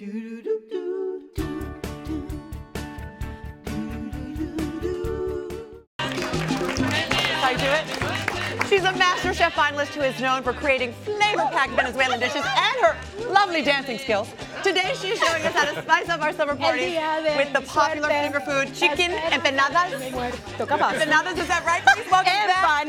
I do it. She's a master chef finalist who is known for creating flavor-packed Venezuelan dishes and her lovely dancing skills. Today she's showing us how to spice up our summer parties with the popular finger food chicken empanadas. Empanadas, is that right? Please welcome back.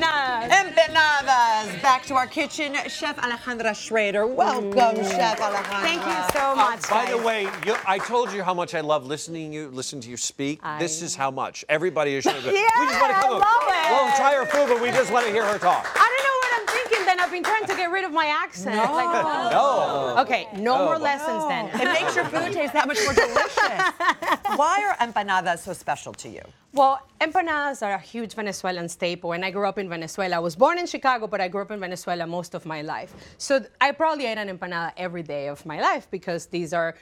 Empanadas. Back to our kitchen, Chef Alejandra Schrader. Welcome, Chef Alejandra. Thank you so much. By the way, I told you how much I love listening to you speak. This is how much. Everybody is showing. Yeah, we just want to come. I love it. We'll try her food, but we just want to hear her talk. I don't know what I'm thinking then. I've been trying to get rid of my accent. No. Okay, no more lessons then. It makes your food taste that much more delicious. Why are empanadas so special to you? Well, empanadas are a huge Venezuelan staple, and I grew up in Venezuela. I was born in Chicago, but I grew up in Venezuela most of my life. So I probably ate an empanada every day of my life because these are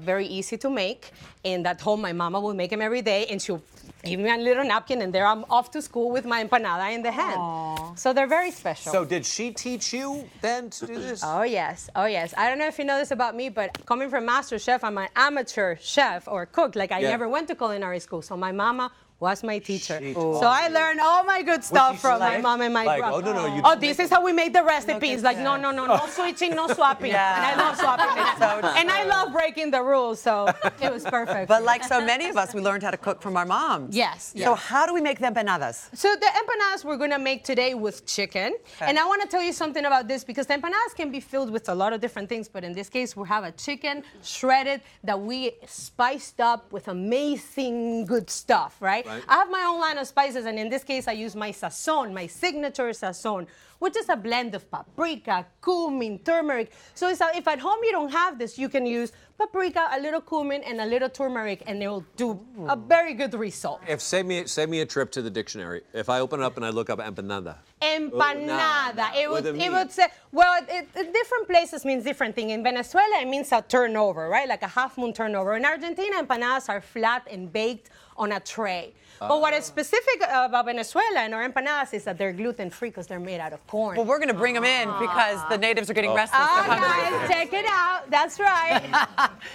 very easy to make. And at home, my mama will make them every day, and she'll give me a little napkin, and there I'm off to school with my empanada in the hand. Aww. So they're very special. So did she teach you then to do this? Oh, yes. Oh, yes. I don't know if you know this about me, but coming from Master Chef, I'm an amateur chef or cook. Like, I never went to culinary school. So my mama was my teacher. So I learned all my good stuff from my mom and my grandma. Oh, no, oh, this is how we made the recipes. Like, no switching, no swapping. Yeah. And I love swapping. And I love breaking the rules, so it was perfect. But like so many of us, we learned how to cook from our moms. Yes. So how do we make the empanadas? So the empanadas we're gonna make today with chicken. Okay. And I wanna tell you something about this because the empanadas can be filled with a lot of different things, but in this case, we have a chicken shredded that we spiced up with amazing good stuff, right? I have my own line of spices, and in this case, I use my sazon, my signature sazon, which is a blend of paprika, cumin, turmeric. So if at home you don't have this, you can use paprika, a little cumin, and a little turmeric, and it will do a very good result. Save me a trip to the dictionary. If I open it up and I look up empanada. Empanada. It would say, well, different places means different thing. In Venezuela, it means a turnover, right? Like a half moon turnover. In Argentina, empanadas are flat and baked on a tray. But what is specific about Venezuela and our empanadas is that they're gluten-free because they're made out of corn. Well, we're going to bring them in because the natives are getting restless. Guys, check it out. That's right.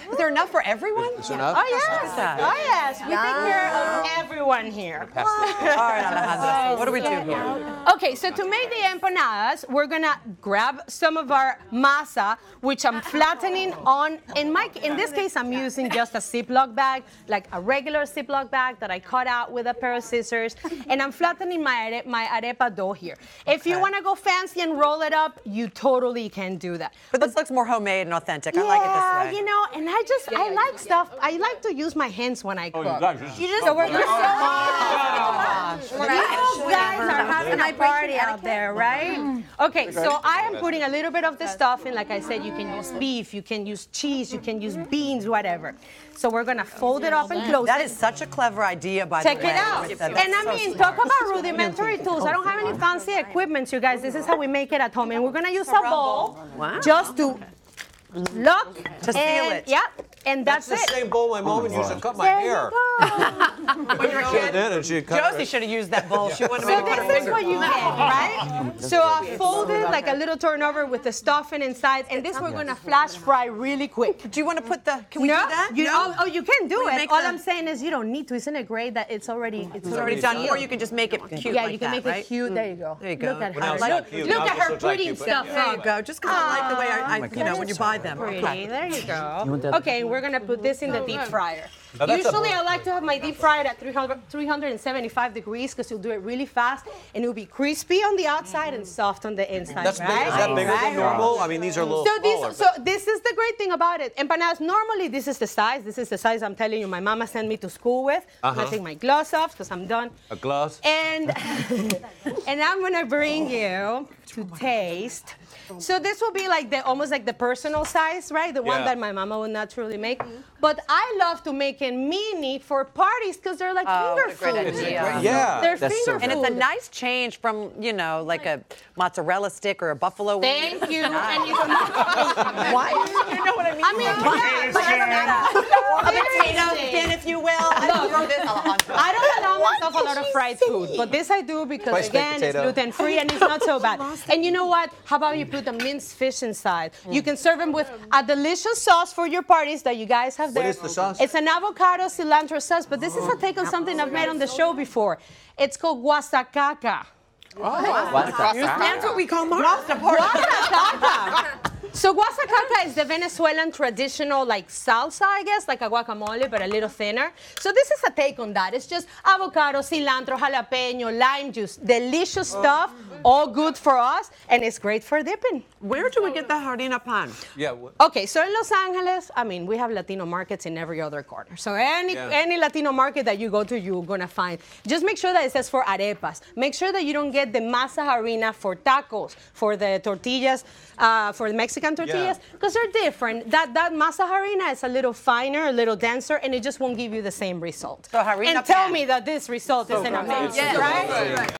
Is there enough for everyone? Is enough? Oh, yes. Oh, yes. We take care of everyone here. All right, Alejandra. What do we do here? Okay, so to make the empanadas, we're going to grab some of our masa, which I'm flattening on. In this case, I'm using just a Ziploc bag, like a regular Ziploc bag that I cut out with a pair of scissors, and I'm flattening my arepa dough here. If you want to go fancy and roll it up, you totally can do that. But this looks more homemade and authentic. I like it this way. You know, and I like stuff. I like to use my hands when I cook. So we're you guys are having a party out there, right? Okay, so I am putting a little bit of the stuffing. Like I said, you can use beef, you can use cheese, you can use beans, whatever. So we're gonna fold it up and close it. That is such a clever idea, by the way. Check it out. And I mean, talk about rudimentary tools. I don't have any fancy equipment, you guys. This is how we make it at home. And we're gonna use a bowl just to look. To seal it. Yep. And that's the it. same bowl my mom would use to cut my hair. Josie should have used that bowl. She wanted to So make it this is what you get, right? So I fold it like a little turnover with the stuffing inside, and this we're gonna flash fry really quick. Do you want to put the? Can we do that? Oh, you can do it. All I'm saying is you don't need to. Isn't it great that it's already done? Or you can just make it cute. Yeah, you can make it cute. There you go. There you go. Look at her. Look at her pretty stuff. There you go. Just because I like the way I when you buy them. Pretty. There you go. Okay, we're gonna put this in the deep fryer. Usually I like to have my deep fryer at 375 degrees because you'll do it really fast and it'll be crispy on the outside and soft on the inside. Is that bigger than normal? I mean, these are a little smaller. So this is the great thing about it. Empanadas, normally this is the size. This is the size I'm telling you my mama sent me to school with. I'm going to take my gloves off because I'm done. A gloves? And, and I'm going to bring you to taste. So this will be like almost like the personal size, right? The one that my mama would naturally make. But I love to make it mini for parties because they're like finger food. Yeah. They're finger food. And it's a nice change from, like a mozzarella stick or a buffalo wing. Thank you. And you can what? You know what I mean? I mean, A potato skin, if you will. I love this, Alejandra. I don't allow myself a lot of fried food, but this I do because, Spice again, it's gluten-free and it's not so bad. And you know what? How about you put the minced fish inside? You can serve them with a delicious sauce for your parties that you guys have there. What is the sauce? It's an avocado cilantro sauce, but this is a take on something I've made on the show before. It's called guasacaca. That's what we call Martha. Guasacaca. So guasacaca is the Venezuelan traditional like salsa, I guess, like a guacamole, but a little thinner. So this is a take on that. It's just avocado, cilantro, jalapeno, lime juice, delicious stuff, all good for us, and it's great for dipping. Where do we get the Harina Pan? Yeah. Okay, so in Los Angeles, I mean, we have Latino markets in every other corner. So any Latino market that you go to, you're gonna find. Just make sure that it says for arepas. Make sure that you don't get the Masa Harina for tacos, for the tortillas, for the Mexican tortillas, because they're different. That Masa Harina is a little finer, a little denser, and it just won't give you the same result. So Harina and tell Pan. me that this result isn't amazing, right?